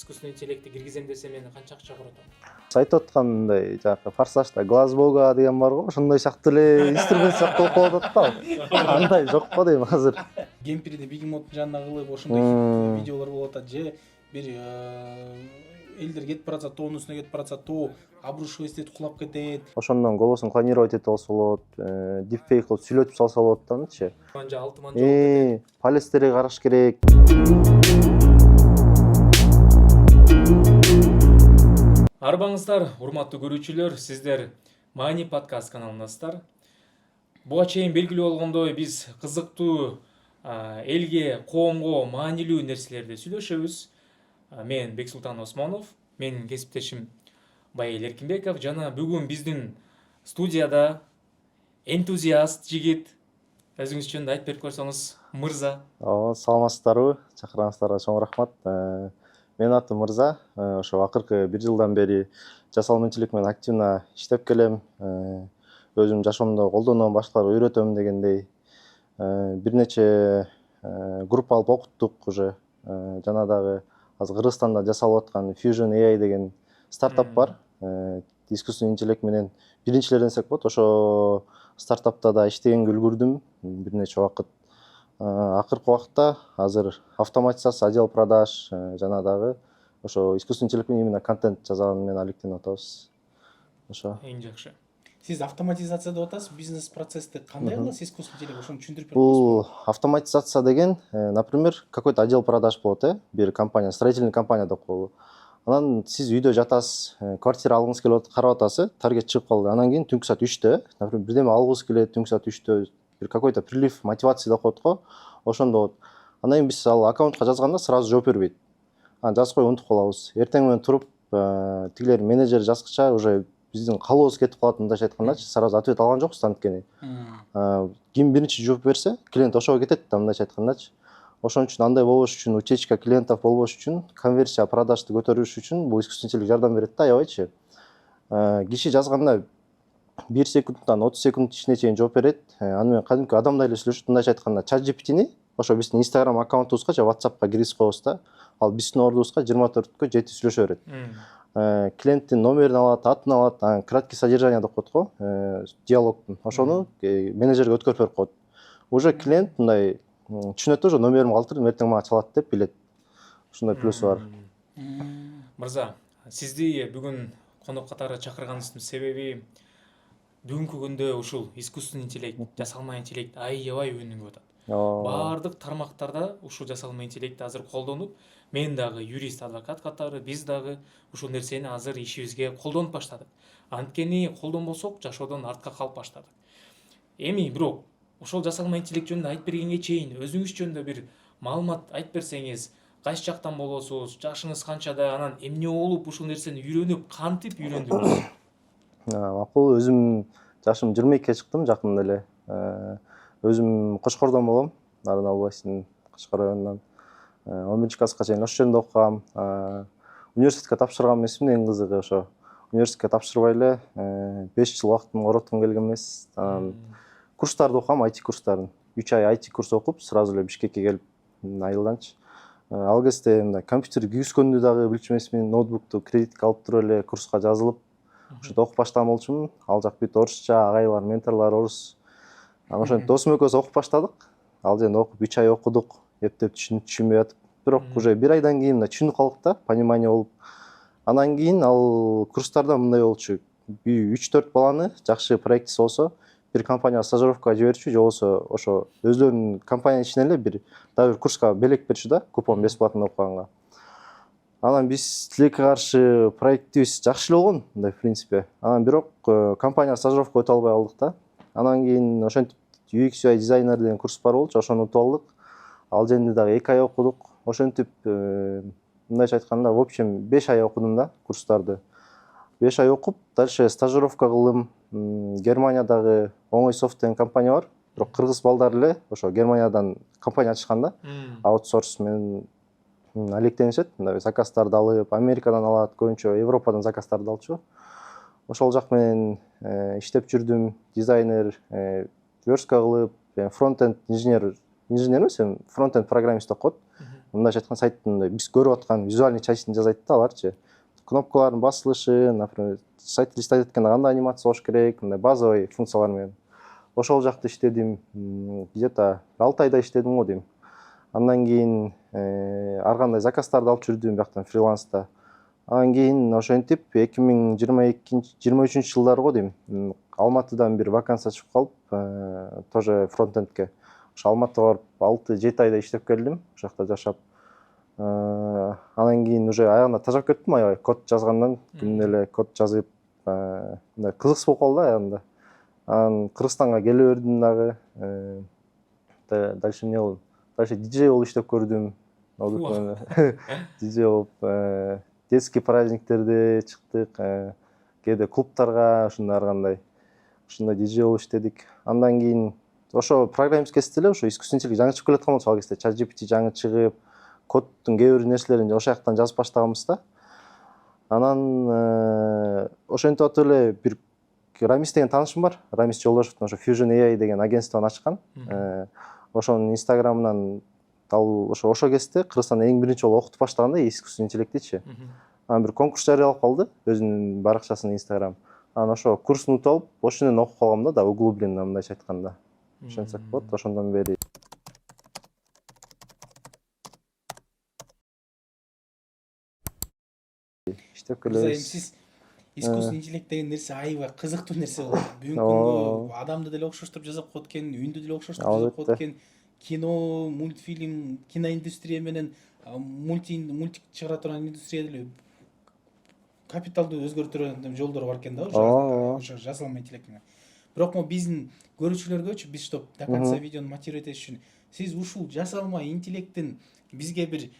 искусственный интеллектти киргизем десе мени канча акча курат? Айтып аткандай жанагы форсажда глаз бога деген бар го, ошондой сыяктуу эле инструмент сыяктуу болуп калып атат да. Андай жок го дейм азыр. Кемпирди бегемоттун жанына кылып ошондой видеолор болуп атат же бир элдер кетип баратса, тоонун үстүнө кетип баратса, тоо обрушивать этип кулап кетет. Ошондон голосун клонировать этип алса болот, дипфейк кылып сүйлөтүп салса болот дачы. Манжа алтыман жолуп кетет. Полистерге караш керек. Арбаңыздар, урматтуу көрүүчүлөр, сиздер Маани подкаст каналындасыздар. Буга чейин белгилүү болгондой, биз кызыктуу элге, коомго маанилүү нерселерди сүйлөшөбүз. Мен Бексултан Осмонов, менин кесиптешим Байел Эркинбеков жана бүгүн биздин студияда энтузиаст жигит, өзүңүз жөнүндө айтып берип көрсөңүз, Мырза. Саламатсыздарбы? Чакырганыңыздарга чоң рахмат. Менин атым Мырза. Ошо акыркы 1 жылдан бери жасалма интеллект менен активно иштеп келем. Өзүм жашоомдо колдоном, башкаларга үйрөтөм дегендей. Бир нече группа алып окуттук уже. Жана дагы азыр Кыргызстанда жасалып аткан Fusion AI деген стартап бар. Искусственный интеллект менен биринчилерден десек болот. Ошо стартапта да иштегенге үлгүрдүм бир нече убакыт. Акыркы убакытта азыр автоматизация, отдел продаж жана дагы ошо искусственный интеллект менен именно контент жасаган менен алектенип атабыз. Ошо. Эң жакшы. Сиз автоматизация деп атасыз, бизнес процессти кандай кыласыз искусственный интеллект? Ошону түшүндүрүп бериңиз. Бул автоматизация деген, например, какой-то отдел продаж болот, бир компания, строительный компания деп коелу. Анан сиз үйдө жатасыз, квартира алгыңыз келип атат, карап атасыз, таргет чыгып калды. Анан кийин түнкү саат 3-тө, например, бирдеме алгыңыз келет, түнкү саат 3-тө бир какой-то прилив мотивации деп коет го. Ошондо болот. Анан кийин биз ал аккаунтка жазганда сразу жооп бербейт. Анан жазып коюп унутуп калабыз. Эртең менен туруп, тигилер менеджер жазгыча уже биздин калообуз кетип калат, мындайча айткандачы, сразу ответ алган жокпуз анткени. Ким биринчи жооп берсе, клиент ошого кетет да, мындайча айткандачы. Ошон үчүн андай болбош үчүн, утечка клиентов болбош үчүн, конверсия продажды көтөрүш үчүн бул искусственный интеллект жардам берет да, аябайчы. Киши жазганда 1 секундтан 30 секунд ичине чейин жооп берет. Аны менен кадимки адамдай эле сүйлөшөт, мындайча айтканда, ChatGPT-ни ошо биздин Instagram аккаунтубузга же WhatsAppка киргизип коебуз да. Ал биздин ордубузга 24-кө жетип сүйлөшө берет. Клиенттин номерин алат, атын алат, краткий содержание деп коет го, диалогтун. Ошону менеджерге өткөрүп берип коет. Уже клиент мындай түшүнөт да, уже номеримди калтырдым, эртең мага чалат деп билет. Ушундай плюсу бар. Мырза, сизди бүгүн конок катары чакырганыбыздын себеби бүгүнкү күндө ушул искусственный интеллект, жасалма интеллект аябай өнүгүп атат. Баардык тармактарда ушул жасалма интеллект азыр колдонуп, мен дагы юрист, адвокат катары биз дагы ушул нерсени азыр ишибизге колдонуп баштадык. Анткени колдонбосок жашоодон артка калып баштадык. Эми бирок ошол жасалма интеллект жөнүндө айтып бергенге чейин өзүңүз жөнүндө бир маалымат айтып берсеңиз, кайсы жактан болосуз, жашыңыз канчада, анан эмне болуп ушул нерсени үйрөнүп, кантип үйрөндүңүз? Макул, өзүм жашым 22-ке чыктым жакында эле. Өзүм Кочкордон болом, Нарын областынын Кочкор районунан. 11-класска чейин ошол жерде окугам. Университетке тапшырган эмесмин, эң кызыгы ошо. Университетке тапшырбай эле 5 жыл убактымды короткум келген эмес. Курстарды окугам, IT курстарын. 3 ай IT курс окуп, сразу эле Бишкекке келип айылданчы. Ал кезде мындай компьютер күйгүзгөндү дагы билчү эмесмин, ноутбукту кредитке алып туруп эле курска жазылып, ошо окуп баштаган болчумун. Ал жак бүт орусча, агайлар, менторлор орус. Анан ошентип досум экөөбүз окуп баштадык. Ал жерде окуп 3 ай окудук, эптеп түшүнбөй атып. Бирок уже 1 айдан кийин түшүнүп калдык да, понимание болуп. Анан кийин ал курстарда мындай болчу. 3-4 баланы жакшы проектиси болсо, бир компанияга стажировкага жиберчү, же болбосо ошо өзлөрүнүн компания ичинен эле бир курска белек берчү да, купон бесплатно окуганга. Анан биз тилекке каршы проектибиз жакшы эле болгон, мындай в принципе. Анан бирок компанияга стажировка өтө албай калдык да. Анан кийин ошентип UX UI дизайнер деген курс бар болчу, ошону утуп алдык. Ал жерде дагы 2 ай окудук. Ошентип мындайча айтканда, в общем 5 ай окудум да курстарды. 5 ай окуп, дальше стажировка кылдым. Германиядагы оңой софт деген компания бар. Бирок кыргыз балдар эле ошо Германиядан компания ачышкан да. Аутсорс менен алектенишет, мындай заказдарды алып, Америкадан алат, көбүнчө Европадан заказдарды алчу. Ошол жак менен иштеп жүрдүм, дизайнер, верстка кылып, фронтенд инженер эмес, фронтенд программист деп коет. мындайча айтканда сайттын биз көрүп аткан визуальный частин жасайт да аларчы. Кнопкалардын басылышы, например, сайт листать эткенде кандай анимация болуш керек, мындай базовый функциялар менен. Ошол жакта иштедим. Где-то 6 айда иштедим го дейм. Андан кийин ар кандай заказдарды алып жүрдүм бияктан фриланста. Андан кийин ошентип 2022-23 жылдары го дейм. Алматыдан бир вакансия чыгып калып, тоже фронтендке. Ошо Алматыга барып 6-7 айда иштеп келдим, ошол жакта жашап. Андан кийин уже аягында тажап кеттим, аябай код жазгандан күнүнө эле код жазып, мындай кызыксыз болуп калды аягында. Анан Кыргызстанга келе бердим дагы. Дальше эмне болду? Дальше диджей болуп иштеп көрдүм. Диджей болуп, детский праздниктерде чыктык, кээде клубтарга ушундай ар кандай. Ушундай диджей болуп иштедик. Андан кийин ошо программист кезинде эле ошо искусственный интеллект жаңы чыгып келаткан болчу ал кезде. ChatGPT жаңы чыгып, коддун кээ бир нерселерин ошол жактан жазып баштаганбыз да. Анан ошентип атып эле бир Рамис деген таанышым бар. Рамис Жолдошевдун ошо Fusion AI деген агентствону ачкан. Ошонун инстаграмынан ал ошо кезде Кыргызстанда эң биринчи жолу окутуп баштаганда искусственный интеллектичи. Анан бир конкурс жарыялап калды өзүнүн баракчасына Инстаграм. Анан ошо курсун утуп алып, ошондон окуп калгам да, углубленно мындайча айтканда. Ошентсек болот, ошондон бери. Иштеп келебиз. Сиз искусственный интеллект деген нерсе аябай кызыктуу нерсе болот. Бүгүнкү күндө адамды деле окшоштуруп жасап коет экен, үндү деле окшоштуруп жасап коет экен. Кино, мультфильм, киноиндустрия менен мультик чыгара турган индустрия деле капиталдуу өзгөртүргөн жолдору бар экен да ошо жасалма интеллект менен. Бирок биздин көрүүчүлөргөчү биз чтоб до конца видеону мотивировать этиш үчүн сиз ушул жасалма интеллекттин бизге бир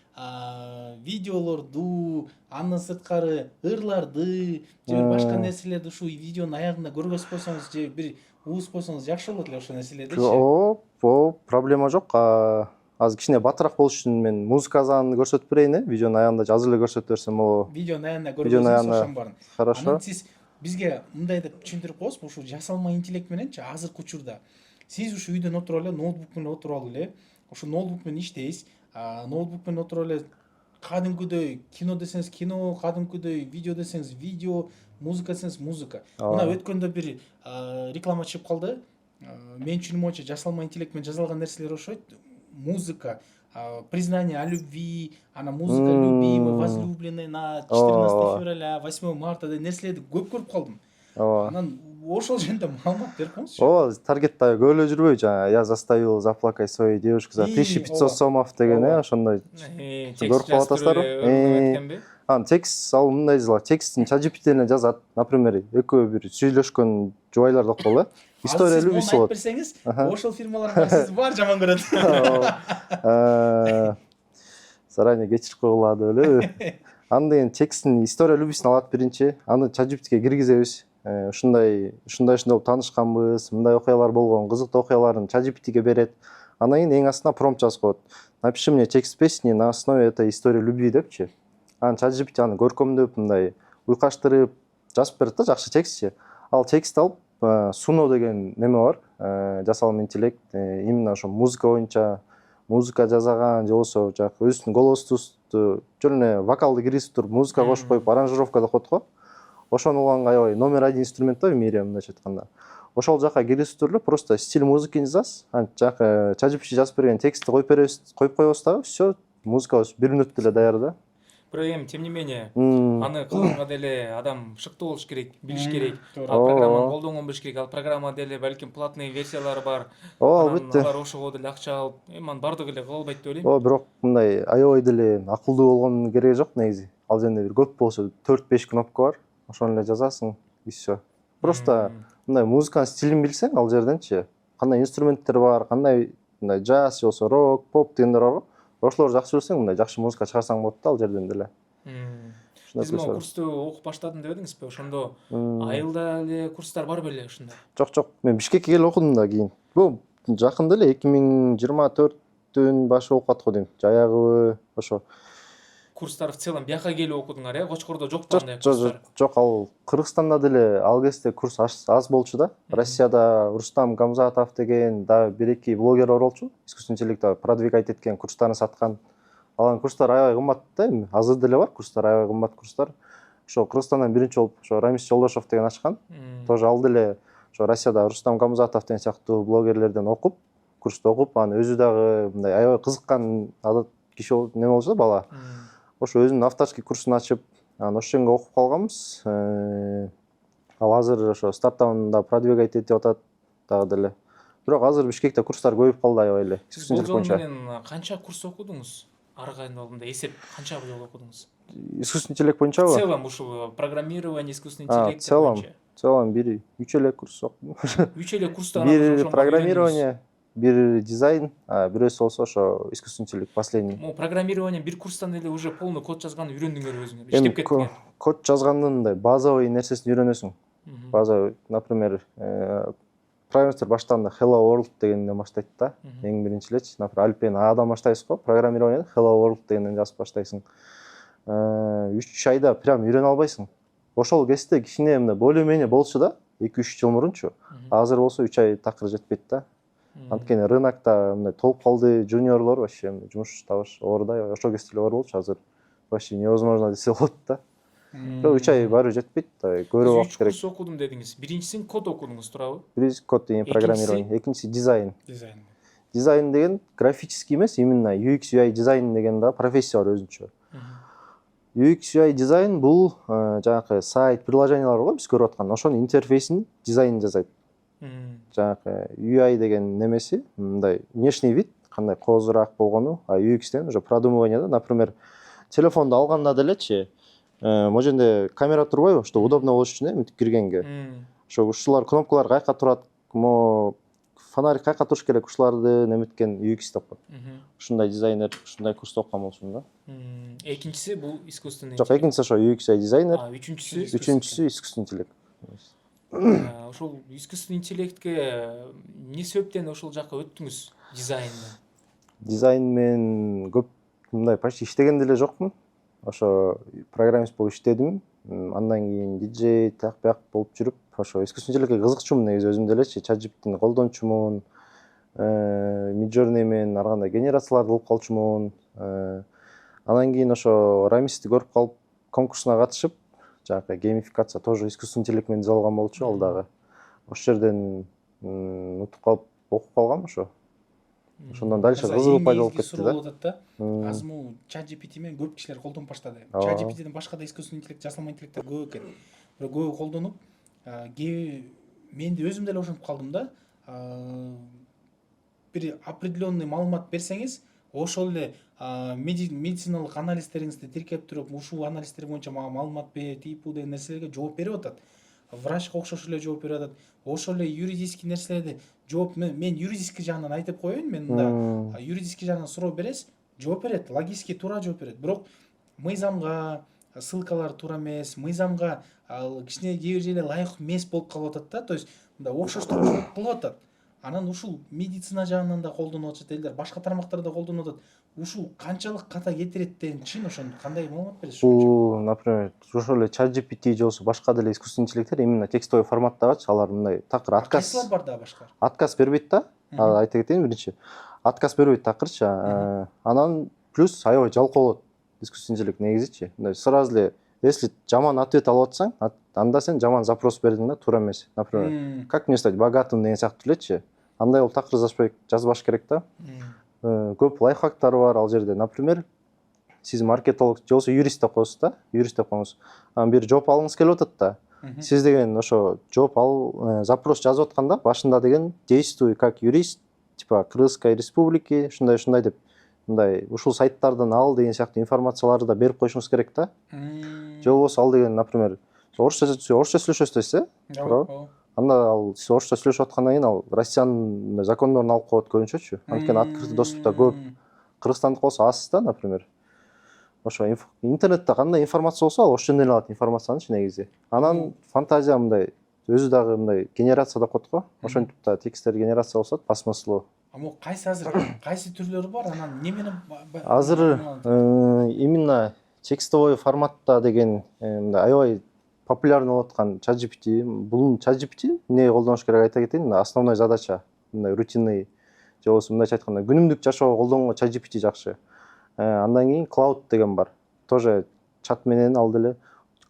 видеолорду, андан сырткары ырларды же бир башка нерселерди ушул видеонун аягында көргөзүп койсоңуз же бир угуз койсоңуз жакшы болот эле ошол нерселерди. Проблема жок. Азыр кичине батыраак болуш үчүн мен музыка азанды көрсөтүп берейин, видеонун аягында азыр эле көрсөтүп берсем болобу? Видеонун аягында көргөзүңүз ошонун баарын. Хорошо. Анан сиз бизге мындай деп түшүндүрүп коесузбу, ушул жасалма интеллект мененчи азыркы учурда сиз ушу үйдөн отуруп эле ноутбук менен отуруп алып эле ушул ноутбук менен иштейсиз, ноутбук менен отуруп эле кадимкүдөй кино десеңиз кино, кадимкүдөй видео десеңиз видео, музыка десеңиз музыка. Мына өткөндө бир реклама чыгып калды. Мен түшүнүм боюнча жасалма интеллект менен жасалган нерселер окшойт. Музыка, признание о любви, музыка любимый, возлюбленный на 14 февраля, 8 марта деген нерселерди көп көрүп калдым. Анан ошол жөнүндө маалымат берип коюңузчу. Таргетте көп эле жүрбөйбү жаңа я заставил заплакать свою девушку за 1500 сомов деген ошондой көрүп калып атасыздарбы? Текст ал мындай жазылат. Текстин ChatGPT менен жазат. Например, экөө бир сүйлөшкөн жубайларды окуп кал. История любви болот. Берсеңиз, ошол фирмаларга сиз бар жаман көрөт. Заранее кечирип койгула деп элеби? Анден текстин история любвисин алат биринчи, аны ChatGPT'ге киргизебиз. Ушундай болуп таанышканбыз, мындай окуялар болгон, кызыктуу окуяларын ChatGPT'ге берет. Андан кийин эң астына промпт жазып коет. Напиши мне текст песни на основе этой истории любви депчи. Анан ChatGPT аны көркөмдөп, мындай уйкаштырып жазып берет да, жакшы текстчи. Ал текст алып Suno деген неме бар, жасалма интеллект, именно ошо музыка боюнча музыка жасаган, же болбосо өзүнүн голосту жөн эле вокалды киргизип туруп музыка кошуп коюп аранжировка деп коет го. Ошону улганга аябай номер 1 инструмент да в мире мындайча айтканда. Ошол жака киргизип туруп эле просто стиль музыканы жазасыз. Жака ChatGPT жазып берген текстти коюп коебуз дагы, всё, музыкабыз 1 минутта эле даяр да. Бирок эми тем не менее аны кылганга деле адам шыктуу болуш керек, билиш керек. Ал программанын колдонгонун билиш керек. Ал программа деле балким платный версиялары бар. Албетте. Алар ошого деле акча алып, эми анын бардыгы эле кыла албайт деп ойлойм. Бирок мындай аябай деле акылдуу болгонун кереги жок негизи. Ал жерде бир көп болсо 4-5 кнопка бар. Ошону эле жазасың, и всё. Просто мындай музыканын стилин билсең, ал жерденчи кандай инструменттер бар, кандай мындай джаз, же болбосо рок, поп дегендер бар го. Ошолорду жакшы билсең, мындай жакшы музыка чыгарсаң болот да ал жерден деле. Сиз могу курсту окуп баштадым дебедиңизби? Ошондо айылда эле курстар бар беле ушундай? Жок. Мен Бишкекке келип окудум да кийин. Бул жакында эле 2024-түн башы болуп калат го дейм. Жаягыбы ошо. Курстар в целом бияка келип окудуңар, Кочкордо жокпу андай курстар? Жок, ал Кыргызстанда деле ал кезде курс аз болчу да. Россияда Рустам Гамзатов деген да 1-2 блогер бар болчу. Искусственный интеллектти продвигать эткен, курстарын саткан. Алган курстар аябай кымбат да, эми азыр деле бар курстар, аябай кымбат курстар. Ошо Кыргызстандан биринчи болуп ошо Рамис Жолдошов деген ачкан. Тоже ал деле ошо Россияда Рустам Камзатов деген сыяктуу блогерлерден окуп, курсту окуп, анан өзү дагы мындай аябай кызыккан киши неме болчу да бала. Ошо өзүнүн авторский курсун ачып, анан ошондо окуп калганбыз. Ал азыр ошо стартабында продвигать этип атат дагы деле. Бирок азыр Бишкекте курстар көбөйүп калды аябай эле. Сиз бул жол менен канча курс окудуңуз? Ары кайында эсеп канча жыл окудуңуз? Искусственный интеллект боюнчабы? В целом ушул программирование, искусственный интеллект в целом бир 3 эле курс окудум. 3 эле курста бир программирование, бир дизайн, бирөөсү болсо ошо искусственный интеллект последний. Могу программирование бир курстан эле уже полный код жазганды үйрөндүңөр өзүңөр, иштеп кеттиңер. Код жазгандын мындай базовый нерсесин үйрөнөсүң. Базовый, например, программисттер баштаганда Hello World дегенден баштайт да. Эң биринчи элечи, например, альфбени Адан баштайсыз го, программированияны Hello World дегенден жазып баштайсың. 3 айда прям үйрөнө албайсың. Ошол кезде кичине мындай более-менее болчу да, 2-3 жыл мурунчу. Азыр болсо 3 ай такыр жетпейт да. Анткени рынокто мындай толуп калды, жуниорлор вообще жумуш табыш оор да. Ошол кезде эле оор болчу, азыр вообще невозможно десе болот да. 3 ай баары жетпейт, көбүрөөк убакыт керек. 3 курс окудум дедиңиз. Биринчисин код окудуңуз, туурабы? Биринчиси код деген программирование, экинчиси дизайн. Дизайн. Дизайн деген графический эмес, именно UX UI дизайн деген да профессия бар өзүнчө. UX UI дизайн бул жанакы сайт, приложениялар го биз көрүп аткан, ошонун интерфейсин дизайн жасайт. Жанакы UI деген немеси мындай внешний вид, кандай коозураак болгону, а UX деген уже продумывание да, например, телефонду алганда делечи, могу жерде камера турбайбы, что удобно болуш үчүн мынтип киргенге. Ошо ушулар кнопкалар кайка турат, фонарик кайка туруш керек, ушуларды неметкен UX деп коет. Ушундай дизайнер, ушундай курс окуган болчумун да. Экинчиси бул искусственный интеллект. Жок, экинчиси ошо UX дизайнер. Үчүнчүсү искусственный интеллект. Ошол искусственный интеллектке эмне себептен ошол жакка өттүңүз дизайндан? Дизайн мен көп мындай почти иштеген деле жокмун. Ошо программист болуп иштедим. Андан кийин диджей так болуп жүрүп, ошо искусственный интеллектке кызыкчумун негизи өзүм делечи, ChatGPT'ни колдончумун. Midjourney менен ар кандай генерацияларды кылып калчумун. Андан кийин ошо Рамисти көрүп калып, конкурсуна катышып, жанакы геймификация тоже искусственный интеллект менен жасалган болчу ал дагы. Ошол жерден утуп калып окуп калгам ошо. Ошондон дальше кызыгуу пайда болуп кетти да. Азыр могу ChatGPT менен көп кишилер колдонуп баштады. ChatGPTден башка да искусственный интеллект, жасалма интеллекттер көп экен. Бирок көбү колдонуп, мен өзүм деле ошентип калдым да. Бир определенный маалымат берсеңиз, ошол эле медициналык анализтериңизди тиркеп туруп, ушул анализдер боюнча мага маалымат бер, типу деген нерселерге жооп берип атат. Врачка окшош эле жооп берип атат. Ошол эле юридический нерселерди жооп, мен юридический жагынан айтып коеюн, мен мында юридический жагынан суроо бересиз, жооп берет, логически туура жооп берет. Бирок мыйзамга ссылкалар туура эмес, мыйзамга кичине кээ бир жерде ылайык эмес болуп калып атат да. То есть мында окшоштук кылып атат. Анан ушул медицина жагынан да колдонуп атышат элдер, башка тармактарда колдонуп атат. Ушул канчалык ката кетирет деген чын, ошону кандай маалымат бересиз? Бул, например, ошол эле ChatGPT же болсо башка деле искусственный интеллекттер именно текстовый форматтагычы алар мындай такыр отказ. Кайсылар бар да башка? Отказ бербейт да. Айта кетейин биринчи. Отказ бербейт такырчы. Анан плюс аябай жалкоо болот искусственный интеллект негизичи. Мындай сразу эле, если жаман ответ алып атсаң, анда сен жаман запрос бердиң да, туура эмес. Например, как мне стать богатым деген сыяктуу элечи. Андай болуп такыр жазбаш керек да. Көп лайфхактар бар ал жерде. Например, сиз маркетолог же болсо юрист деп коесуз да, юрист деп коюңуз. Анан бир жооп алгыңыз келип атат да. Сиз деген ошо жооп запрос жазып атканда башында деген действуй как юрист, типа Кыргызской республики, ушундай деп, мындай ушул сайттардан ал деген сыяктуу информацияларды да берип коюшуңуз керек да. Же болбосо ал деген, например, орусча сүйлөшөсүз дейсиз, туурабы? Анда ал сиз орусча сүйлөшүп аткандан кийин ал Россиянын закондорун алып коет көбүнчөчү. Анткени открытый доступта көп кыргызстандык болсо азсыз да, например. Ошо интернетте кандай информация болсо, ал ошондон эле алат информациянычы негизи. Анан фантазия мындай өзү дагы мындай генерация деп коет го. Ошентип да тексттер генерация болсот, по смыслу. Могу кайсы азыр кайсы түрлөрү бар? Анан эмне менен азыр именно текстовый форматта деген мындай аябай популярный болуп аткан ChatGPT. Бул ChatGPT эмнеге колдонуш керек айта кетейин. Основной задача мындай рутинный же болбосо мындайча айтканда күнүмдүк жашоого колдонгонго ChatGPT жакшы. Андан кийин Cloud деген бар. Тоже чат менен ал деле.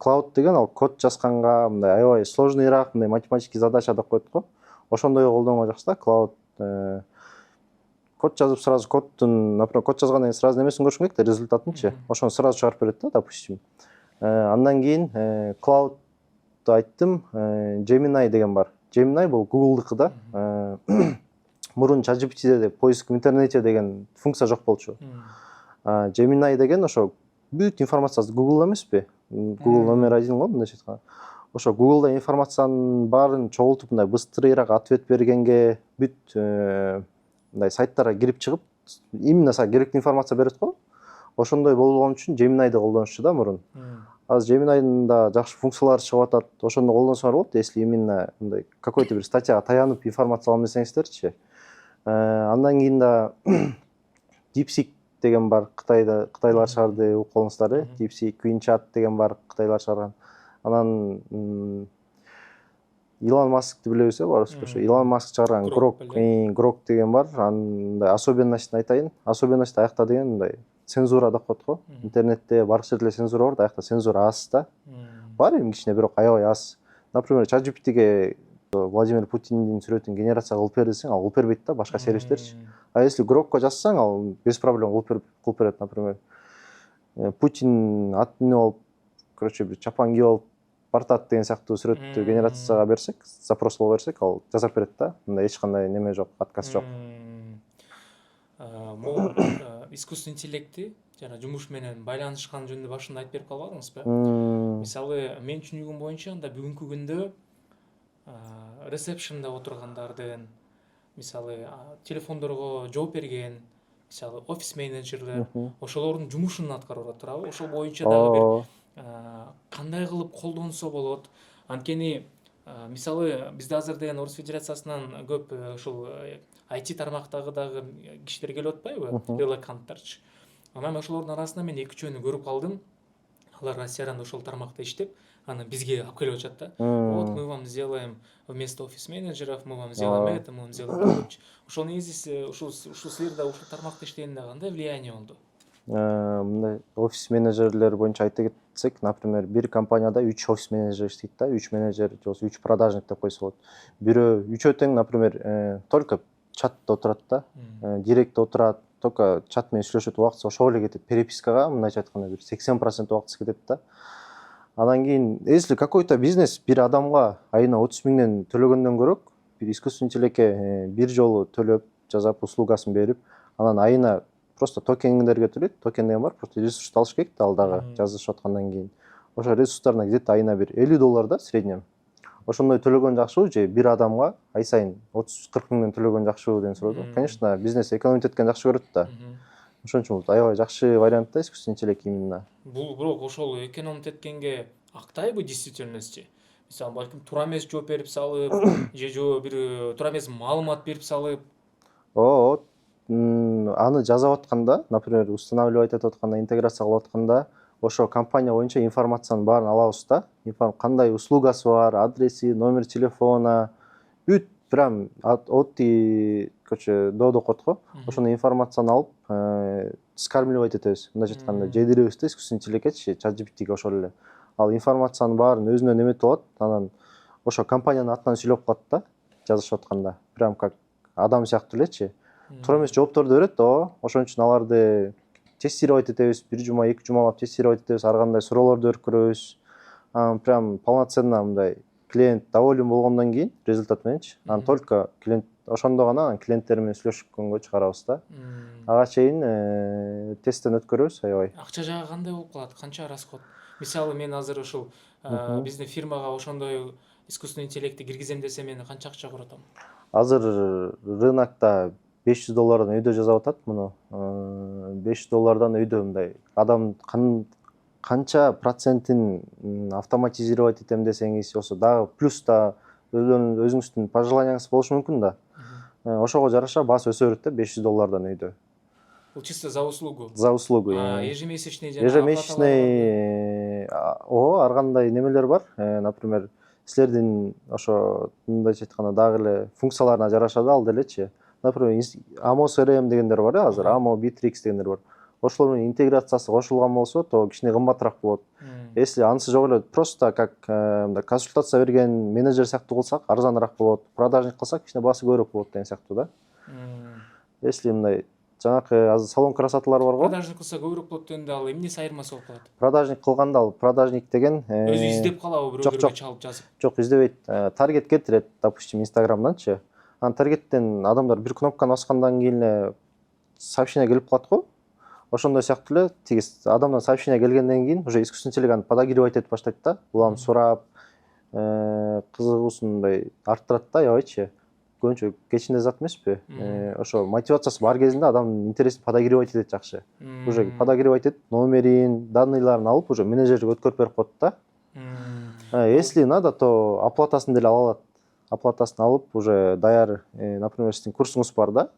Cloud деген ал код жазганга мындай аябай сложныйраак, мындай математический задача деп коет го. Ошондой колдонго жакшы да Cloud. Код жазып сразу кодтун, например, код жазгандан кийин сразу немесин көрүшүң керек да, результатынчы. Ошону сразу чыгарып берет да, допустим. Андан кийин Cloud айттым, Gemini деген бар. Gemini бул Google'дыкы да. Мурун ChatGPT'де поиск в интернете деген функция жок болчу. Gemini деген ошо бүт информациясы Google эмеспи? Google номер 1 го мындайча айтканда. Ошо Google'да информациянын баарын чогултуп мындай быстрыйраак ответ бергенге, бүт мындай сайттарга кирип чыгып, именно сага керектүү информация берет го. Ошондой болгон үчүн Gemini'ди колдонушчу да мурун. Азыр Gemini'дын да жакшы функциялары чыгып атат. Ошону колдонсоңор болот, если именно мындай какой-то бир статьяга таянып информация алам десеңиздерчи. Андан кийин да DeepSeek деген бар, Кытайлар чыгарды, угуп калыңыздар. DeepSeek, QueenChat деген бар, Кытайлар чыгарган. Анан Илон Маскты билебиз барыбызбы? Ошо Илон Маск чыгарган Grok деген бар. Андай особенностьн айтайын. Особенность аякта деген мындай цензура деп коет го. Интернетте баардык жерде цензура бар, аякта цензура аз да. Бар эми кичине, бирок аябай аз. Например, ChatGPT'ге Владимир Путиндин сүрөтүн генерация кылып бер десең, ал кылып бербейт да, башка сервистерчи. А если Grokко жазсаң, ал без проблем кылып берет, например. Путин атын алып, короче, бир чапан кийип алып бартат деген сыяктуу сүрөттү генерацияга берсек, запрос кылып берсек, ал жасап берет да. Мындай эч кандай неме жок, отказ жок. Могу искусственный интеллекти жана жумуш менен байланышкан жөнүндө башында айтып берип калбадыңызбы? Мисалы, мен түшүнүгүм боюнча анда бүгүнкү күндө ресепшнда отургандардын, мисалы, телефондорго жооп берген, мисалы, офис менеджерлер, ошолордун жумушун аткарып атат. Ошол боюнча дагы бир кандай кылып колдонсо болот? Анткени мисалы, бизде азыр деген Орус Федерациясынан көп ушул IT тармактагы дагы кишилер келип атпайбы? Релаканттарчы. Анан ошолордун арасында мен 2-3 көрүп калдым. Алар Россиядан ошол тармакта иштеп, анан бизге алып келип атышат да. Вот мы вам сделаем вместо офис-менеджеров, мы вам сделаем это, мы вам сделаем то. Ошол негизи ушул силерде ушул тармакта иштегенде кандай влияние болду? Мындай офис менеджерлер боюнча айта кетсек, например, бир компанияда 3 офис менеджер иштейт да, 3 менеджер же 3 продажник деп койсо болот. Бирөө үчөө тең, например, только чатта отурат да, директте отурат, только чат менен сүйлөшөт, убактысы ошол эле кетет. Перепискага мындайча айтканда бир 80% убактысы кетет да. Анан кийин, если какой-то бизнес бир адамга айына 30 миңден төлөгөндөн көрөк, бир искусственный интеллектке бир жолу төлөп, жасап, услугасын берип, анан айына просто токендерге төлөйт. Токен деген бар, просто ресурсту алыш керек да, ал дагы жазышып аткандан кийин. Ошо ресурстарына где-то айына бир $50 да среднем. Ошондой төлөгөн жакшыбы же бир адамга ай сайын 30-40 миңден төлөгөн жакшыбы деген суроо. Конечно, бизнес экономить эткенди жакшы көрөт да. Ошон үчүн бул аябай жакшы вариант да искусственный интеллект именно. Бул бирок ошол экономить эткенге актайбы действительности? Мисалы, балким туура эмес жооп берип салып, же бир туура эмес маалымат берип салып. Аны жасап атканда, например, устанавливать этип атканда, интеграция кылып атканда, ошо компания боюнча информациянын баарын алабыз да. Кандай услугасы бар, адреси, номер телефона, бүт прям от и, короче, до деп коет го. Ошону информацияны алып, скармливать этебиз. Мындайча айтканда, жедиребиз да искусственный интеллектке, ChatGPT'ге ошол эле. Ал информациянын баарын өзүнө неметип алат, анан ошо компаниянын атынан сүйлөп калат да, жазышып атканда. Прям как адам сыяктуу элечи. Туура эмес жоопторду берет да, ошон үчүн аларды тестировать этебиз, бир жума, 2 жумалап тестировать этебиз, ар кандай суроолорду берип көрөбүз. Прям полноценно мындай клиент доволен болгондон кийин результат мененчи, анан только клиент ошондо гана клиенттер менен сүйлөшкөнгө чыгарабыз да. Ага чейин тесттен өткөрөбүз аябай. Акча жагы кандай болуп калат? Канча расход? Мисалы, мен азыр ушул биздин фирмага ошондой искусственный интеллектти киргизем десем, мен канча акча курутам? Азыр рынокто $500 өйдө жасап атат муну. $500 өйдө мындай адам канча процентин автоматизировать этем десеңиз, ошо дагы плюс да өзүңүздүн пожеланияңыз болушу мүмкүн да. Ошого жараша баасы өсө берет да $500 өйдө. Бул чисто за услугу. За услугу. Ежемесячный жана ежемесячный, ар кандай немелер бар. Например, силердин ошо мындайча айтканда дагы эле функцияларына жараша да ал делечи. Например, Amo CRM дегендер бар азыр, Amo Bittrex дегендер бар. ошолор менен интеграциясы кошулган болсо то кичине кымбатыраак болот. Если анысы жок эле просто как консультация берген менеджер сыяктуу кылсак арзаныраак болот, продажник кылсак кичине баасы көбүрөөк болот деген сыяктуу да. Если мындай жанакы азыр салон красоталар бар го. Продажник кылса көбүрөөк болот дегенде ал эмнеси айырмасы болуп калат? Продажник кылганда ал продажник деген Өзү издеп калабы бирөөлөргө чалып жазып? Жок, издебейт. Таргет кетирет, допустим, Инстаграмданчы. Анан таргеттен адамдар бир кнопканы баскандан кийин эле сообщение келип калат го. Ошондой сыяктуу эле тиги адамдан сообщение келгенден кийин уже искусственный интеллект аны подогревать этип баштайт да. Улам сурап, кызыгуусун мындай арттырат да, аябайчы. Көбүнчө кечинде зат эмеспи? Ошо мотивациясы бар кезинде адамдын интересин подогревать этет жакшы. Уже подогревать этип, номерин, данныйларын алып, уже менеджерге өткөрүп берип коет да. Если надо, то оплатасын деле ала алат. Оплатасын алып, уже даяр, например, сиздин курсуңуз бар да,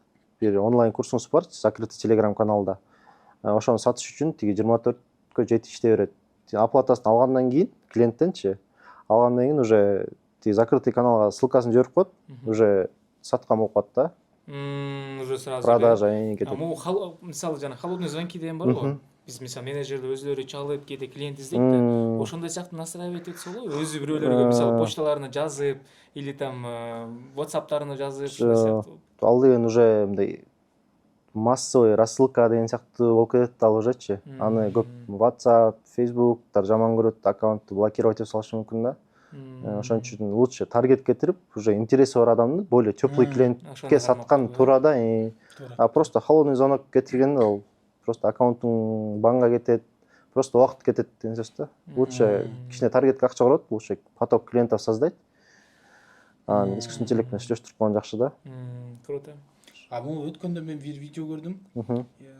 бир онлайн курсуңуз бар, закрытый телеграм каналда. Ошону сатыш үчүн тиги 24-кө жети иштей берет. Оплатасын алгандан кийин, клиенттенчи, алгандан кийин уже тиги закрытый каналга ссылкасын жиберип коет, уже саткан болуп калат да. Уже сразу Продажа кетет. Мисалы жана холодный звонки деген бар го. Биз мисалы менеджерлер өздөрү чалып кээде клиент издейт да. Ошондой сыяктуу настраивать этсе болобу? Өзү бирөөлөргө мисалы почталарына жазып или там WhatsApp'тарына жазып ушундай сыяктуу. Ал деген уже мындай массовый рассылка деген сыяктуу болуп кетет ал ужечи. Аны көп WhatsApp, Facebook'тар жаман көрөт, аккаунтту блокировать этип салышы мүмкүн да. Ошон үчүн лучше таргет кетирип, уже интереси бар адамды более теплый клиентке саткан туура да. А просто холодный звонок кетиргенде ал просто аккаунттун банга кетет, просто убакыт кетет деген сөз да. Лучше кичине таргетке акча курат, лучше поток клиентов создать. Анан искусственный интеллект менен сүйлөштүрүп койгон жакшы да. Круто. Могу өткөндө мен бир видео көрдүм.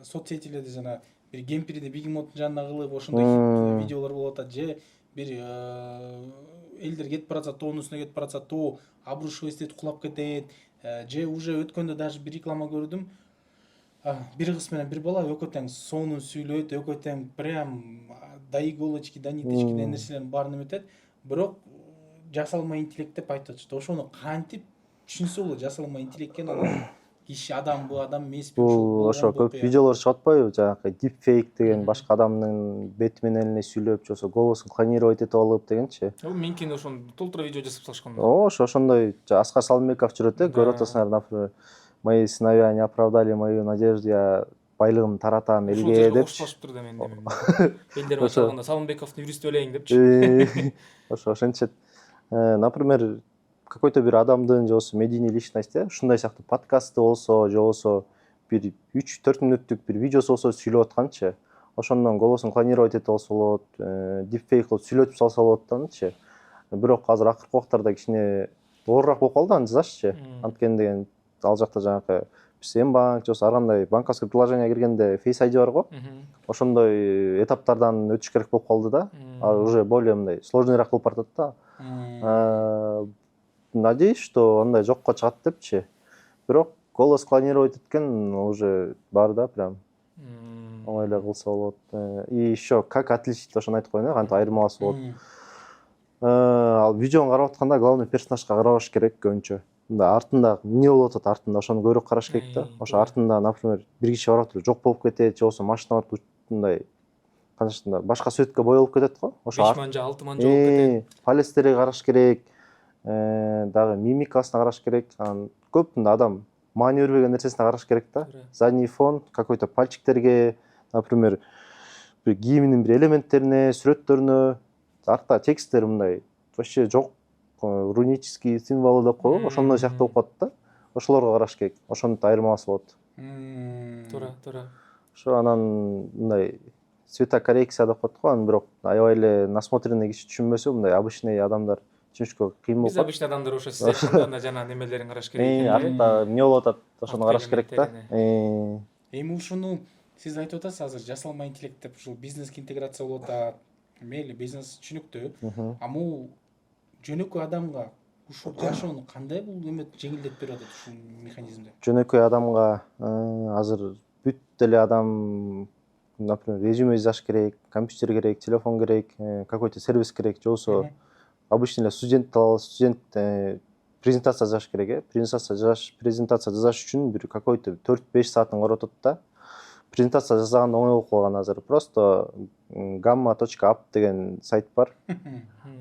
Соцсетилерде жана бир кемпирди бегемоттун жанына кылып ошондой видеолор болуп атат. Же бир элдер кетип баратса, тоонун үстүнө кетип баратса, тоо обрушивайт кулап кетет. Же уже өткөндө даже бир реклама көрдүм. Бир кыз менен бир бала экөө тең сонун сүйлөйт, экөө тең прям до иголочки, до ниточки деген нерселерин баарын эметет. Бирок жасалма интеллект деп айтып атышты. Ошону кантип түшүнсө болот? Жасалма интеллект экен, анан киши адамбы, адам эмеспи? Ошо көп видеолор чыгып атпайбы? Жанакы deepfake деген башка адамдын бети менен эле сүйлөп, же болбосо голосун клонировать этип алып дегенчи. Менкин ошону толтура видео жасап салышкан. Ошондой Аскар Салымбеков жүрөт, көрүп атасыңар, например, мои сыновья не оправдали мою надежду, я байлыгымды таратам элге деп. Ошолчуптур да мен. Элдер башлаганда Салымбековдун юрист элейин депчи. Ошентет. Например, какой-то бир адамдын же болбосо медийный личность, ушундай сыяктуу подкасты болсо, же болбосо бир 3-4 мүнөттүк бир видеосу болсо сүйлөп атканчы, ошондон голосун клонировать этип алса болот, deepfake кылып сүйлөтүп салса болот дагычы. Бирок азыр акыркы убактарда кичине оорураак болуп калды аны жасашчы. Анткени деген ал жакта жанакы Мбанк же болбосо ар кандай банковский приложение киргенде Face ID бар го. Ошондой этаптардан өтүш керек болуп калды да. Уже более мындай сложныйраак болуп баратат да. Надеюсь, что андай жокко чыгат депчи. Бирок голос клонировать эткен уже бар да, прям. Оңой эле кылса болот. И еще как отличить, ошону айтып коеюн, кантип айырмаласа болот. Ал видеону карап атканда главный персонажга карабаш керек көбүнчө. Мында артында эмне болуп атат, артында ошону көбүрөөк караш керек да. Ошо артында, например, бир киши барып атып жок болуп кетет, же болбосо машина барып мындай канчасында башка цветке боелуп кетет го. Ошо 5 ман же 6 ман болуп кетет. Палестерге караш керек. Дагы мимикасына караш керек. Анан көп мында адам маани бербеген нерсесине караш керек да. Задний фон, какой-то пальчиктерге, например, бир кийиминин бир элементтерине, сүрөттөрүнө, артта тексттер мындай вообще жок, рунический символу деп коебу, ошондой сыяктуу болуп калат да. Ошолорго караш керек. Ошондо айырмасы болот. Туура. Ошо анан мындай цветокоррекция деп коет го, аны бирок аябай эле насмотренный киши түшүнбөсө, мындай обычный адамдар түшүнүшкө кыйын болуп калат. Биз обычный адамдар ошо сиз айтканда жана немелерин караш керек экен. Артта эмне болуп атат, ошону караш керек да. Эми ушуну сиз айтып атасыз азыр жасалма интеллект деп, ушул бизнеске интеграция болуп атат. Мейли бизнес түшүнүктүү. Бул жөнөкөй адамга ушул жашоону кандай бул эме жеңилдетип берип атат ушул механизмде? Жөнөкөй адамга азыр бүт эле адам, например, резюме жазыш керек, компьютер керек, телефон керек, какой-то сервис керек, же болбосо обычный эле студент презентация жазыш керек, презентация жазыш үчүн бир какой-то 4-5 саатын коротот да. презентация жасаганда оңой болуп калган азыр. Просто gamma.app деген сайт бар.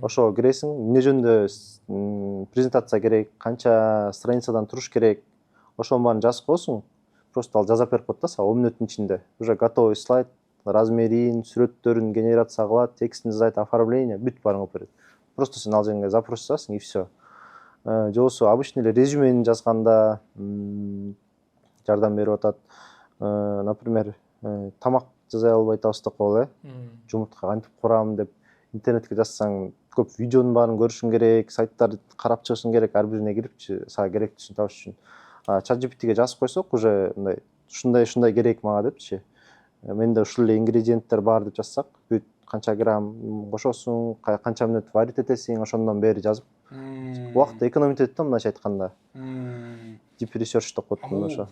Ошого киресиң, эмне жөнүндө презентация керек, канча страницадан туруш керек, ошонун баарын жазып коесуң. Просто ал жазап берип коет да сага 10 мүнөттүн ичинде. Уже готовый слайд, размерин, сүрөттөрүн генерация кылат, текстин жасайт, оформление, бүт баарын кылып берет. Просто сен ал жерге запрос жазасың и все. Же болбосо обычный эле резюмени жазганда жардам берип атат. Например, тамак жасай албай атабыз деп коелу, жумуртка кантип курам деп интернетке жазсаң, көп видеонун баарын көрүшүң керек, сайттарды карап чыгышың керек, ар бирине кирипчи сага керектүүсүн табыш үчүн. ChatGPT'ге жазып койсок, уже мындай ушундай керек мага депчи. Менде ушул эле ингредиенттер бар деп жазсак, бүт канча грамм кошосуң, канча мүнөт варить этесиң, ошондон бери жазып убакытты экономить этет да, мындайча айтканда. Deep research деп коет муну ошо.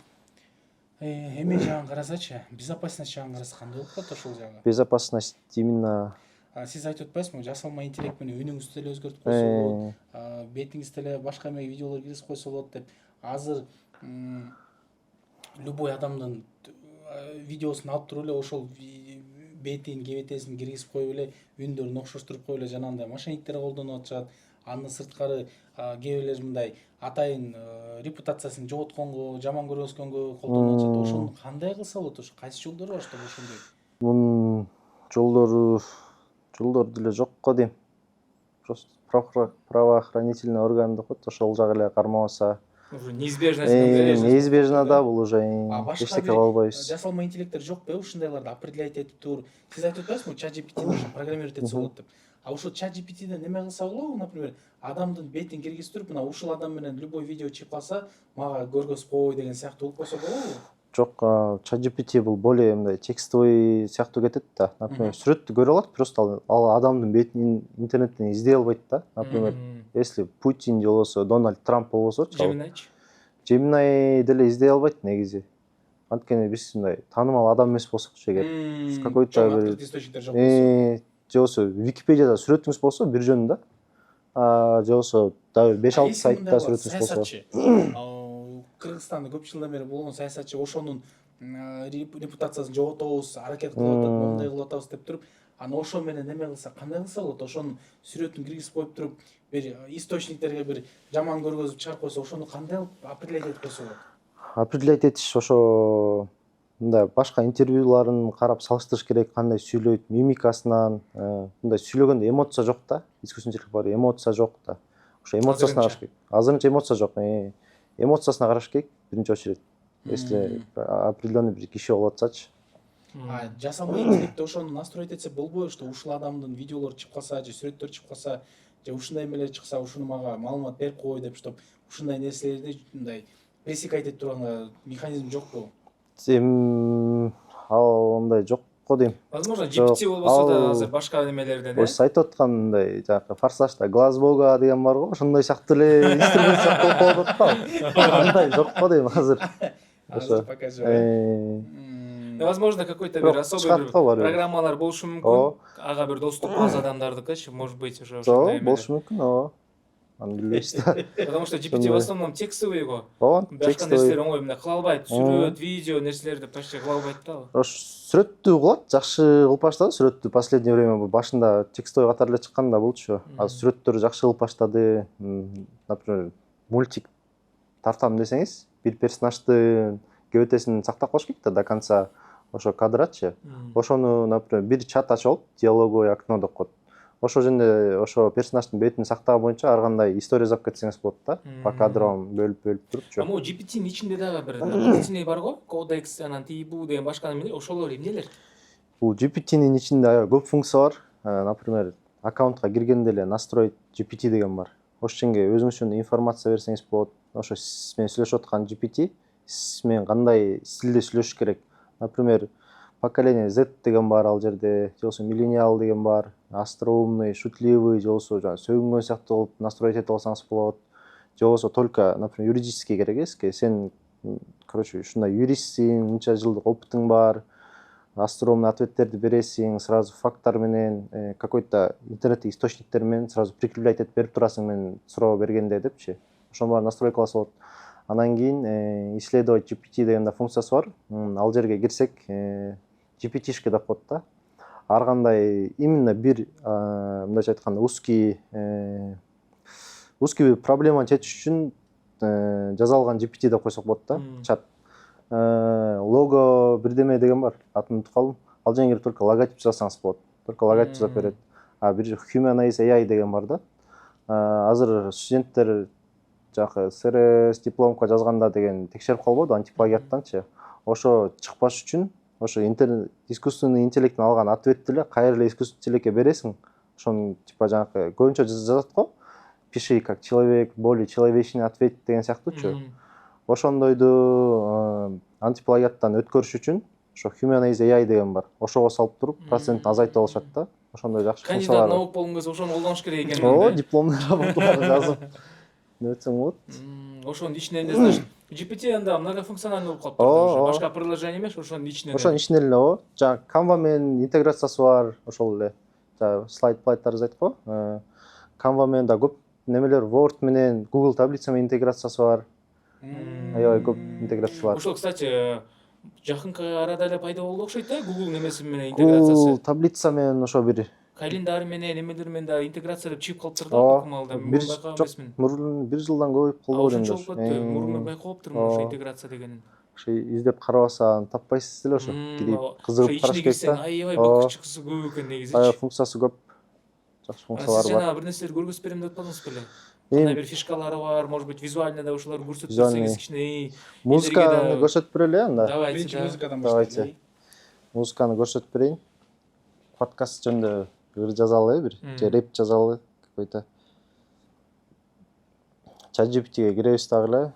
Эме жагын карасачы, безопасность жагын караса кандай болуп калат ошол жагы? Безопасность именно Сиз айтып атпайсызбы, жасалма интеллект менен үнүңүздү деле өзгөртүп койсо болот, бетиңизди деле башка эме видеолор киргизип койсо болот деп. Азыр любой адамдын видеосун алып туруп эле ошол бетин, кебетесин киргизип коюп эле үндөрүн окшоштуруп коюп эле жанагындай мошенниктер колдонуп атышат. Андан сырткары кээ бирлер мындай атайын репутациясын жоготконго, жаман көргөзгөнгө колдонуп атышат. Ошону кандай кылса болот? Ошо кайсы жолдору бар чтобы ошондой? Мунун жолдору деле жок го дейм. Просто правоохранительный орган деп коет, ошол жагы эле кармабаса. Уже неизбежно. Неизбежно да, бул уже Башка эчтеке кыла албайбыз. жасалма интеллекттер жок беле ушундайларды определять этип тур. Сиз айтып атпайсызбы, ChatGPT ошо программировать этсе болот деп. Ошо ChatGPT'ден неме кылса болобу, например, адамдын бетин киргизип туруп, мына ушул адам менен любой видео чыгып калса, мага көргөзүп кой деген сыяктуу кылып койсо болобу? Жок, ChatGPT бул более мындай текстовый сыяктуу кетет да. Например, сүрөттү көрө алат, просто ал адамдын бетин интернеттен издей албайт да. Например, если Путин же болбосо Дональд Трамп болбосочу, Gemini деле издей албайт негизи. Анткени биз мындай таанымал адам эмес болсокчу, эгер какой-то бир источниктер жок болсо, же болбосо Википедияда сүрөтүңүз болсо бир жөн да. Же болбосо дагы 5-6 сайтта сүрөтүңүз болсо. Кыргызстанда көп жылдан бери болгон саясатчы ошонун репутациясын жоготобуз, аракет кылып атат, мондай кылып атабыз деп туруп, аны ошо менен неме кылса, кандай кылса болот? Ошонун сүрөтүн киргизип коюп туруп, бир источниктерге бир жаман көргөзүп чыгарып койсо, ошону кандай определять этип койсо болот? Определять этиш ошо мындай башка интервьюларын карап салыштырыш керек, кандай сүйлөйт, мимикасынан, мындай сүйлөгөндө эмоция жок да, искусственный интеллект бар, эмоция жок да. Ошо эмоциясына караш керек. Азырынча эмоция жок. Эмоциясына караш керек биринчи очередь. Если определенный бир киши болуп атсачы. Жасалма интеллектти ошону настроить этсе болбойбу, что ушул адамдын видеолору чыгып калса, же сүрөттөр чыгып калса, же ушундай эмелер чыкса, ушуну мага маалымат берип кой деп, чтоб ушундай нерселерди мындай пресекать этип турган механизм жокпу? Ал андай жок го дейм. Возможно, GPT болбосо да азыр башка немелерден. Сиз айтып аткан мындай жанагы Форсажда глаз бога деген бар го, ошондой сыяктуу эле инструмент сыяктуу болуп атат да. Андай жок го дейм азыр. Азыр пока жок. Возможно, какой-то бир особый программалар болушу мүмкүн. Ага бир доступ аз адамдардыкычы, может быть, уже ошондой эмелер. Болушу мүмкүн, ооба. Аны билбейбиз да. Потому что GPT в основном текстовый го. Ооба, башка нерселер оңой мындай кыла албайт. Сүрөт, видео нерселерди почти кыла албайт да. Сүрөттү кылат, жакшы кылып баштады сүрөттү. Последнее время башында текстовый катары эле чыкканда болчу. Азыр сүрөттөрү жакшы кылып баштады. Например, мультик тартам десеңиз, бир персонаждын кебетесин сактап калыш керек да до конца. Ошо кадрачы. Ошону, например, бир чат ачып алып, диалоговое окно деп коет. Ошол жерде ошо персонаждын бетин сактаган боюнча ар кандай история жазып кетсеңиз болот да. По кадрам бөлүп турупчу. Могу GPT-нин ичинде дагы бир дополнительный бар го, Codex, анан тибу деген башка эмелер, ошолор эмнелер? Бул GPT-нин ичинде аябай көп функция бар. Например, аккаунтка киргенде эле настроить GPT деген бар. Ошол жерге өзүңүз үчүн информация берсеңиз болот. Ошо сиз менен сүйлөшүп аткан GPT сиз менен кандай стилде сүйлөшүш керек. Например, поколение Z деген бар ал жерде, же болбосо миллениал деген бар, остроумный, шутливый, же болбосо сөгүнгөн сыяктуу кылып настроить этип алсаңыз болот. Же болбосо только, например, юридический керек эске. Сен, короче, ушундай юристсиң, мынча жылдык опытың бар, остроумный ответтерди бересиң, сразу факттар менен, какой-то интернеттеги источниктер менен сразу прикреплять этип берип турасың, мен суроо бергенде депчи. Ошонун баарын настройкаласа болот. Анан кийин исследовать GPT деген да функциясы бар. Ал жерге кирсек GPT-шка деп коет да. Ар кандай именно бир мындайча айтканда узкий бир проблеманы чечиш үчүн жасалган GPT деп койсок болот да. Чат. Лого бирдеме деген бар. Атын унутуп калдым. Ал жерге кирип только логотип жазсаңыз болот. Только логотип жазып берет. Бир Humanize AI деген бар да. Азыр студенттер жакы СРС дипломко жазганда деген текшерип калбады антиплагиаттанчы. Ошо чыкпаш үчүн ошо искусственный интеллекттен алган ответтти эле кайра эле искусственный интеллектке бересиң. Ошону типа жанакы көбүнчө жазат го. Пиши как человек, более человечный ответ деген сыяктуучу. Ошондойду антиплагиаттан өткөрүш үчүн ошо Humanize AI деген бар. Ошого салып туруп процентин азайтып алышат да. Ошондой жакшы функциялар. Кандидат наук болгон кезде ошону колдонуш керек экен. Дипломдуу работалар жазып өтсөң болот. Ошонун ичинен эле значит GPT анда многофункциональный болуп калыптыр уже. Башка приложение эмес, ошонун ичинен. Ошонун ичинен эле жана Canva менен интеграциясы бар, ошол эле. Слайд-плайттар айтат го. Canva менен да көп немелер, Word менен, Google таблица менен интеграциясы бар. Аябай көп интеграциясы бар. Ошол, кстати, жакынкы арада эле пайда болду окшойт да, Google немеси менен интеграциясы. Google таблица менен ошо бир календарь менен эмелер менен да интеграциялап чыгып калыптыр да бакмалда. бир жылдан көп болду эле. Ошол мурундан байкалыптырмын ошо интеграция дегенин. Ошо издеп карабасаң таппайсыз эле ошо. Кирип кызыгып караш керек да. Аябай бакчыкысы көп экен негизи. Аябай функциясы көп. Жакшы функциялар бар. Сиз жана бир нерселер көргөзүп берем деп атпадыңыз беле? Кандай бир фишкалары бар, может быть, визуально да ошолорду көрсөтүп берсеңиз кичине. Музыканы көрсөтүп берели анда. Давайте. Музыкадан баштайлы. Музыканы көрсөтүп берейин. Подкаст жөнүндө ыр жазалы бир, же рэп жазалы какой-то. ChatGPT-ге киребиз дагы эле.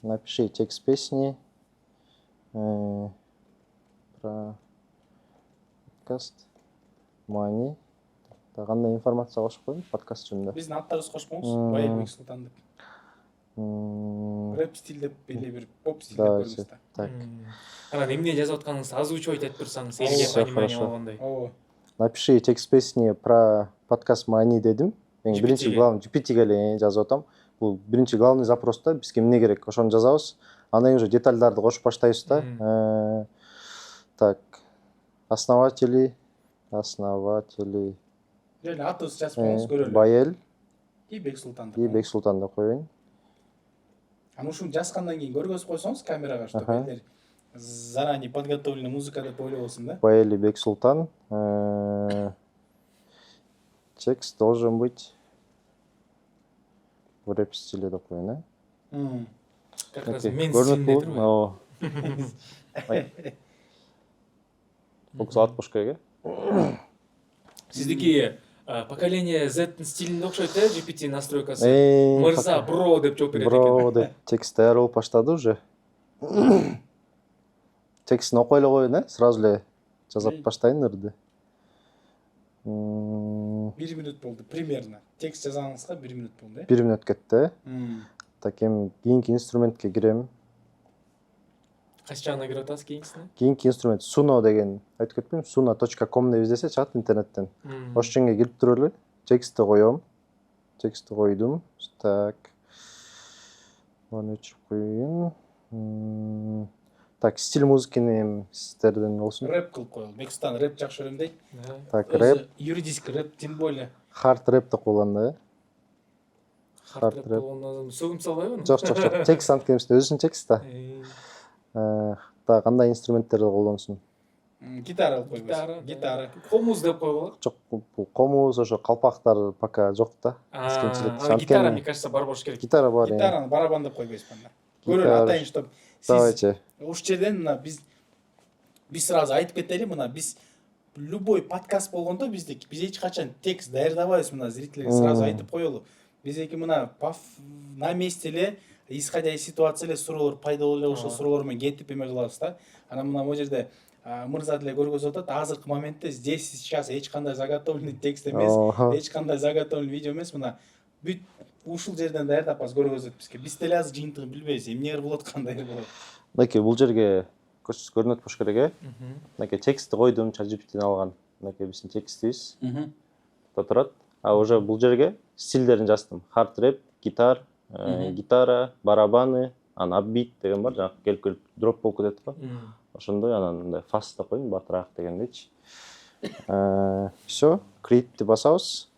Напиши текст песни про подкаст Money. Кандай информация кошуп коеюн подкаст жөнүндө. Биздин аттарыбызды кошпоңуз, Байырбек Султан деп. Рэп стиль деп эле бир поп стиль деп көрүңүз да. Так. Анан эмне жазып атканыңызды озвучивать этип турсаңыз, элге понимание болгондой. Напиши текст песни про подкаст Money дедим. Мен биринчи главный GPT-ге эле жазып атам. Бул биринчи главный запрос да, бизге эмне керек, ошону жазабыз. Андан кийин уже детальдарды кошуп баштайбыз да. Так. Основатели. Эле атыбызды жазып коюңуз, көрөлү. Байел И Бек Султан деп. и Бек Султан деп коеюн. Анан ушуну жазгандан кийин көргөзүп койсоңуз камерага, чтобы элдер заранее подготовленный музыка деп ойлобосун да. Байел и Бек Султан. Текст должен быть в рэп стиле деп коеюн, Как раз мен стилинде турбайбы. Фокус алып кош керек, Сиздики поколение Z стилинде окшойт да, GPT настройкасы. Мырза, бро деп жооп берет экен. Бро деп текст даяр болуп баштады уже. Текстин окуй эле коеюн, сразу эле жазып баштайын ырды. 1 минут болду примерно. Текст жазганыңызга 1 минут болду, 1 минут кетти. Так, эми кийинки инструментке кирем. Кайсы жагына кирип атасыз кийинкисине? Кийинки инструмент Suno деген айтып кетпейм, suno.com деп издесе чыгат интернеттен. Ошол жерге кирип туруп эле текстти коем. Текстти койдум. Так. Муну өчүрүп коеюн. Так, стиль музыканы сиздерден болсун. Рэп кылып коелу. Бексултан рэп жакшы көрөм дейт. Так, рэп. Юридический рэп тем более. Хард рэп деп коелган да. Хард рэп болгондон сөгүм салбайбы? Жок. Текст анткенибизде өзүнүн текст да. Так, кандай инструменттерди колдонсун? Гитара кылып койбойсуң. Гитара. Комуз деп койгула. Жок, бул комуз, ошо калпактар пока жок да. Гитара, мне кажется, бар болуш керек. Гитара бар. Гитараны барабан деп койбойсузбу анда? Көрөлү атайын, чтобы давайте. Ушул жерден мына биз сразу айтып кетели, мына биз любой подкаст болгондо биз эч качан текст даярдабайбыз, мына зрительерге сразу айтып коелу. Биздеки мына на месте эле, исходя из ситуации эле суроолор пайда болуп эле ошол суроолор менен кетип эме кылабыз да. Анан мына могу жерде мырза деле көргөзүп атат, азыркы моментте здесь сейчас эч кандай заготовленный текст эмес, эч кандай заготовленный видео эмес, мына бүт ушул жерден даярдап баз көргөзөт бизге. Биз деле азыр жыйынтыгын билбейбиз, эмнелер болот, кандай болот. Мынакей бул жерге көрүнөт болуш керек, Мынакей текстти койдум, ChatGPT'ден алган. Мынакей биздин текстибиз. Турат. Уже бул жерге стилдерин жаздым. Хард рэп, гитар, гитара, барабаны, анан апбит деген бар, жаңы келип дроп болуп кетет го. Ошондой анан мындай фаст деп коеюн, батыраак дегендейчи. Всё, Creed'ти басабыз.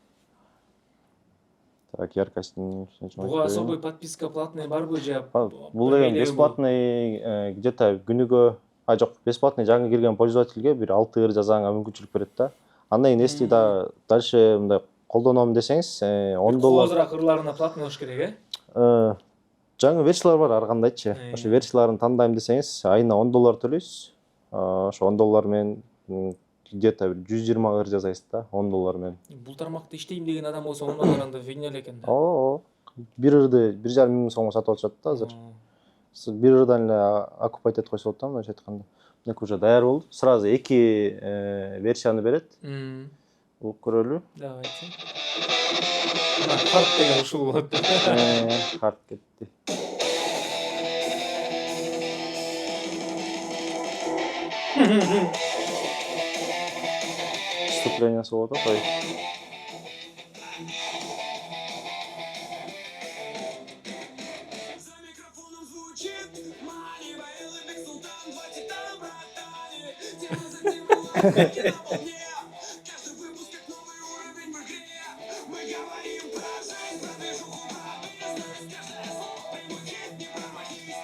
Так, яркостин Буга особый подписка платный барбы же? Бул деген бесплатный где-то күнүгө, жок, бесплатный жаңы кирген пользовательге бир 6 ыр жазганга мүмкүнчүлүк берет да. Андан кийин если да дальше мындай колдоном десеңиз, $10. Коозураак ырларына платный болуш керек, Жаңы версиялар бар ар кандайчы. Ошо версияларын тандайм десеңиз, айына $10 төлөйсүз. Ошо $10 менен где-то 120 ыр жазайсыз да, $10 менен. Бул тармакта иштейм деген адам болсо ондан анда фигня эле экен да. Бир ырды 1,5 миң сомго сатып алышат да азыр. Бир ырдан эле окупать этип койсо болот да, мындайча айтканда. Мынак уже даяр болду. Сразу 2 версияны берет. Угуп көрөлү. Давайте. Хард деген ушул болот. Хард кетти. Вступлениясы болот го той.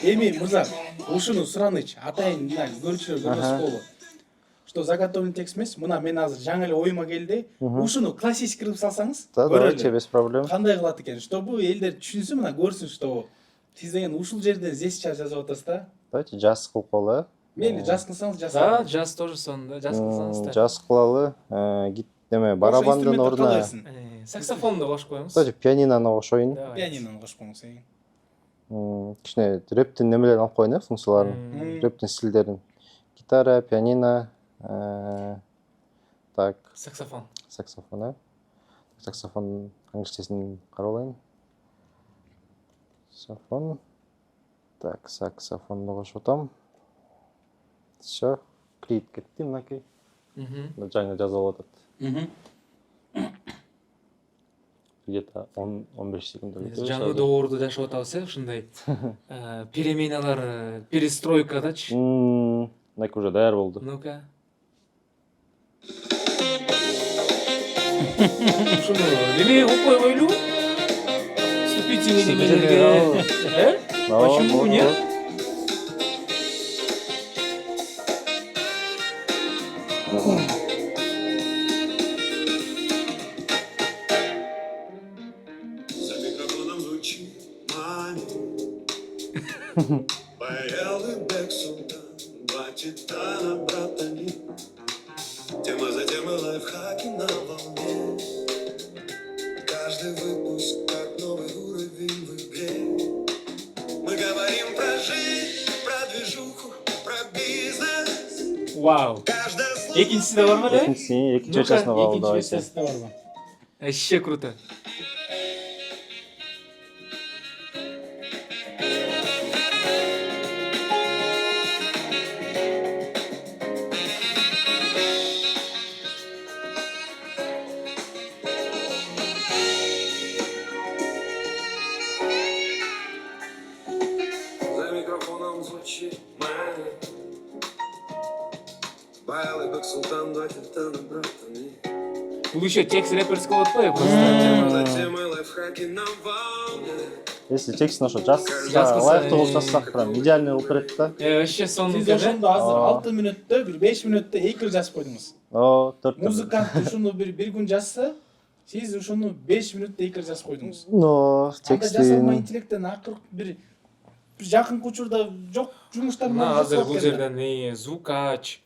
Эми мырза, ушуну суранычы, атайын мына көрүүчүлөр көрбөс болобу. Что заготовленный текст эмес, мына мен азыр жаңы эле оюма келди. Ушуну классический кылып салсаңыз, Да, давайте без проблем. кандай кылат экен, чтобы элдер түшүнсүн, мына көрсүн, что сиз деген ушул жерде здесь сейчас жазып атасыз да. Давайте жаз кылып коелу. Мейли жаз кылсаңыз жаз. Да, жаз тоже сонда, жаз кылсаңыз да. Жаз кылалы. Неме барабандын ордуна саксофонду кошуп коюңуз. Давайте пианинону кошоюн. Пианинону кошуп коюңуз. Кичине рэптин немелерин алып коеюн, функцияларын, рэптин стилдерин. Гитара, пианино, так, Саксофон. Саксофон англисчесин карап алайын. Саксофон. Так, саксофонду кошуп атам. Всё, Creed кетти мынакей. Жаңы жазып алып атат. Где-то 10-15 секунд өтөбүз. Жаңы доорду жашап атабыз, ушундай переменалар, перестройкадачы. Мынакей уже даяр болду. Ну-ка. Ушуну неме кылып койбойлу? Вступительный немелерге. Почему нет? За микрофоном звучит мани. Поел и Бек Султан, 2 титана, братани. Тема за темой, лайфхаки на волне. Каждый выпуск как новый уровень в игре. Мы говорим про жизнь, про движуху, про бизнес. Вау. Экинчиси да барбы эле? Экинчи версиясына калды, давайте. Вообще круто. За микрофоном звучит мани. Поел и Бек Султан, 2 титана, братани. Бул еще текст рэперский болот го просто. Тема за темой, лайфхаки на волне. Если текстин ошо жазса, Жазса, лайыктуу кылып жазсак, прям идеальный болуп берет да. Вообще сонун Сиз экен. ошондо азыр 6 мүнөттө, бир 5 мүнөттө 2 ыр жазып койдуңуз. 4 Музыкант ушуну бир күн жазса, сиз ушуну 5 мүнөттө 2 ыр жазып койдуңуз. Но Анда жасалма текстин интеллекттен акыркы бир жакынкы учурда жок жумуштар Мына азыр бул жерден звукач,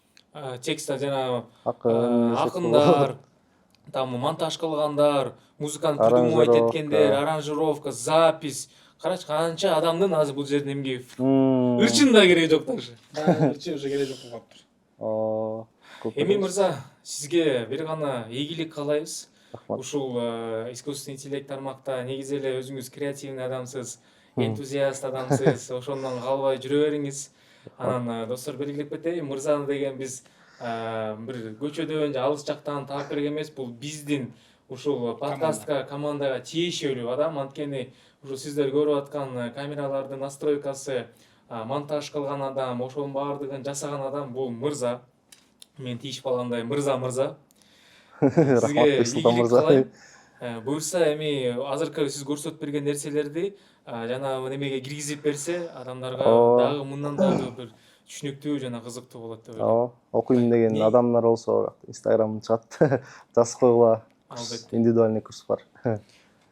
текстта жана акындар, там монтаж кылгандар, музыканы придумывать эткендер, аранжировка, запись. Карачы канча адамдын азыр бул жерден эмгеги ырчын да кереги жок даже. Ырчы уже керек жок болуп калыптыр. Эми мырза, сизге бир гана ийгилик каалайбыз. Рахмат. Ушул искусственный интеллект тармакта негизи эле өзүңүз креативный адамсыз, энтузиаст адамсыз, ошондон калбай жүрө бериңиз. Анан достор белгилеп кетейин, мырзаны деген биз бир көчөдөн же алыс жактан таап берген эмес, бул биздин ушул подкастка командага тиешелүү адам. Анткени ушул сиздер көрүп аткан камералардын настройкасы, монтаж кылган адам, ошонун баардыгын жасаган адам бул мырза. Мен тийишип калгандай мырза. Сизге Рахмат Бексултан ийгилик мырза. кылайм. Буюрса эми азыркы сиз көрсөтүп берген нерселерди жанагы немеге киргизип берсе, адамдарга дагы мындан дагы бир түшүнүктүү жана кызыктуу болот деп ойлойм. Ооба, окуйм деген Не- адамдар болсо Instagram чыгат. Жазып койгула. Албетте. Индивидуальный курс бар.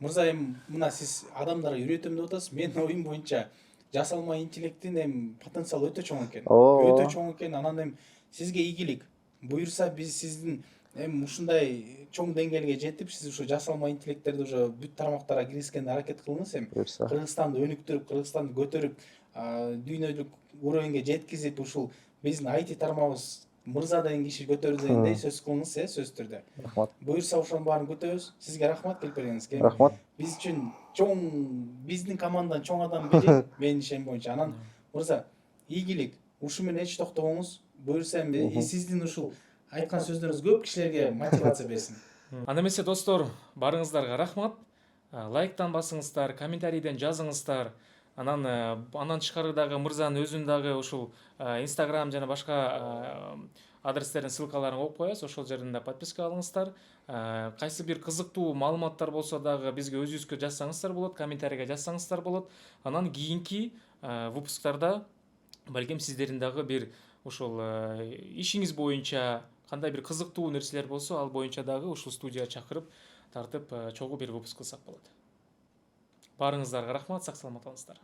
Мырза, эми мына сиз адамдарга үйрөтөм деп атасыз. Менин оюм боюнча жасалма интеллекттин эми потенциалы өтө чоң экен. Ооба. Өтө чоң экен. Анан эми сизге ийгилик. Буюрса биз сиздин эми ушундай чоң деңгээлге жетип, сиз ушу жасалма интеллекттерди уже бүт тармактарга киргизгенге аракет кылыңыз эми. Буюрса. Кыргызстанды өнүктүрүп, Кыргызстанды көтөрүп, дүйнөлүк уровеньге жеткизип, ушул биздин IT тармагыбыз мырза деген киши көтөрүү дегендей сөз кылыңыз, сөзсүз түрдө. Рахмат. Буюрса ошонун баарын күтөбүз. Сизге рахмат келип бергениңизге. Рахмат. Биз үчүн чоң, биздин команданын чоң адамы бири, менин ишеним боюнча. Анан мырза, ийгилик, ушу менен эч токтобоңуз. Буюрса эми сиздин ушул айткан сөздөрүңүз көп кишилерге мотивация берсин. Анда эмесе достор, барыңыздарга рахмат. Лайктан басыңыздар, комментарийден жазыңыздар. Анан тышкары дагы мырзанын өзүн дагы ушул Instagram жана башка адрестердин ссылкаларын коюп коебуз. Ошол жерден да подписка алыңыздар. Кайсы бир кызыктуу маалыматтар болсо дагы бизге өзүбүзгө жазсаңыздар болот, комментарийге жазсаңыздар болот. Анан кийинки выпусктарда балким сиздердин дагы бир ушул ишиңиз боюнча кандай бир кызыктуу нерселер болсо, ал боюнча дагы ушул студияга чакырып тартып чогуу бир выпуск кылсак болот. Барыңыздарга рахмат, сак саламат болуңуздар.